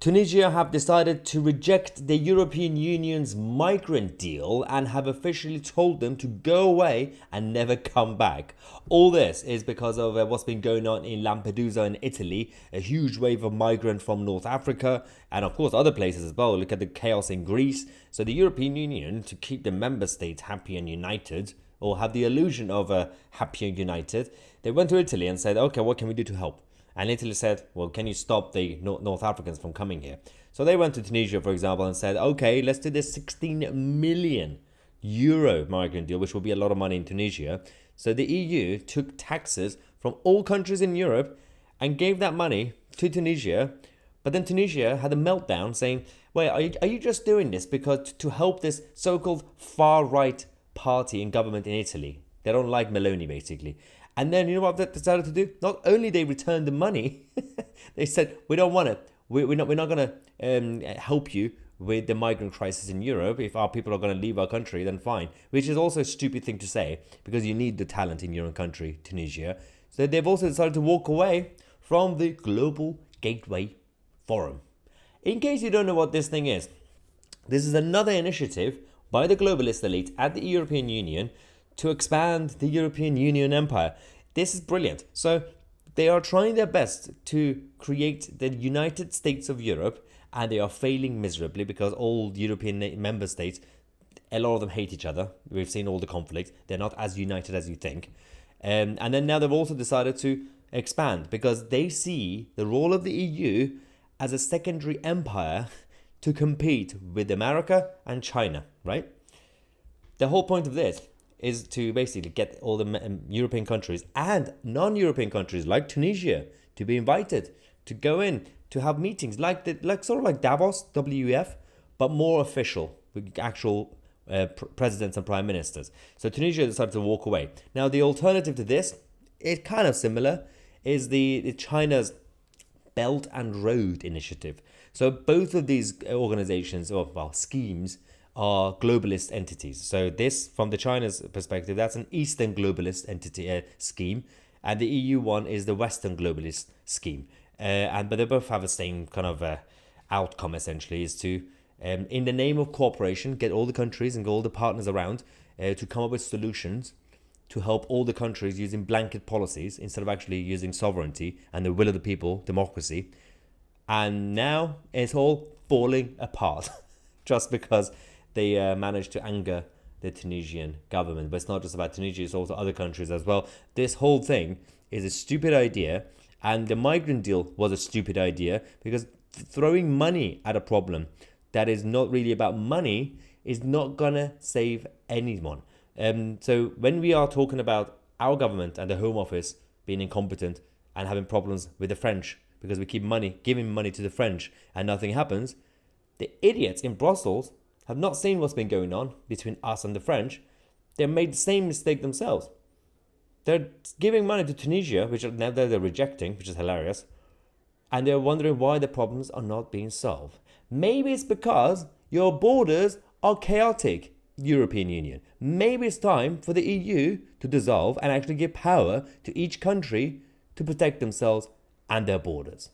Tunisia have decided to reject the European Union's migrant deal and have officially told them to go away and never come back. All this is because of what's been going on in Lampedusa in Italy, a huge wave of migrants from North Africa and of course other places as well. Look at the chaos in Greece. So the European Union, to keep the member states happy and united, or have the illusion of a happy and united, they went to Italy and said, okay, what can we do to help? And Italy said, well, can you stop the North Africans from coming here? So they went to Tunisia, for example, and said, okay, let's do this 16 million euro migrant deal, which will be a lot of money in Tunisia. So the EU took taxes from all countries in Europe and gave that money to Tunisia. But then Tunisia had a meltdown saying, wait, are you just doing this because to help this so-called far-right party in government in Italy? They don't like Meloni, basically. And then you know what they decided to do? Not only they returned the money, they said, we don't want it. We're not going to help you with the migrant crisis in Europe. If our people are going to leave our country, then fine. Which is also a stupid thing to say because you need the talent in your own country, Tunisia. So they've also decided to walk away from the Global Gateway Forum. In case you don't know what this thing is, this is another initiative by the globalist elite at the European Union to expand the European Union empire. This is brilliant. So they are trying their best to create the United States of Europe, and they are failing miserably because all European member states, a lot of them hate each other. We've seen all the conflict. They're not as united as you think. And then now they've also decided to expand because they see the role of the EU as a secondary empire to compete with America and China, right? The whole point of this is to basically get all the European countries and non-European countries like Tunisia to be invited to go in to have meetings like sort of like Davos, WEF, but more official with actual presidents and prime ministers. So Tunisia decided to walk away. Now the alternative to this, it's kind of similar, is the China's Belt and Road Initiative. So both of these organizations, or well, schemes, are globalist entities. So this, from the China's perspective, that's an Eastern globalist entity scheme, and the EU one is the Western globalist scheme. But they both have the same kind of outcome, essentially, is to, in the name of cooperation, get all the countries and all the partners around to come up with solutions to help all the countries using blanket policies instead of actually using sovereignty and the will of the people, democracy. And now it's all falling apart just because they managed to anger the Tunisian government. But it's not just about Tunisia, it's also other countries as well. This whole thing is a stupid idea, and the migrant deal was a stupid idea because throwing money at a problem that is not really about money is not gonna save anyone. So when we are talking about our government and the Home Office being incompetent and having problems with the French because we keep giving money to the French and nothing happens, the idiots in Brussels have not seen what's been going on between us and the French. They've made the same mistake themselves. They're giving money to Tunisia, which now they're rejecting, which is hilarious. And they're wondering why the problems are not being solved. Maybe it's because your borders are chaotic, European Union. Maybe it's time for the EU to dissolve and actually give power to each country to protect themselves and their borders.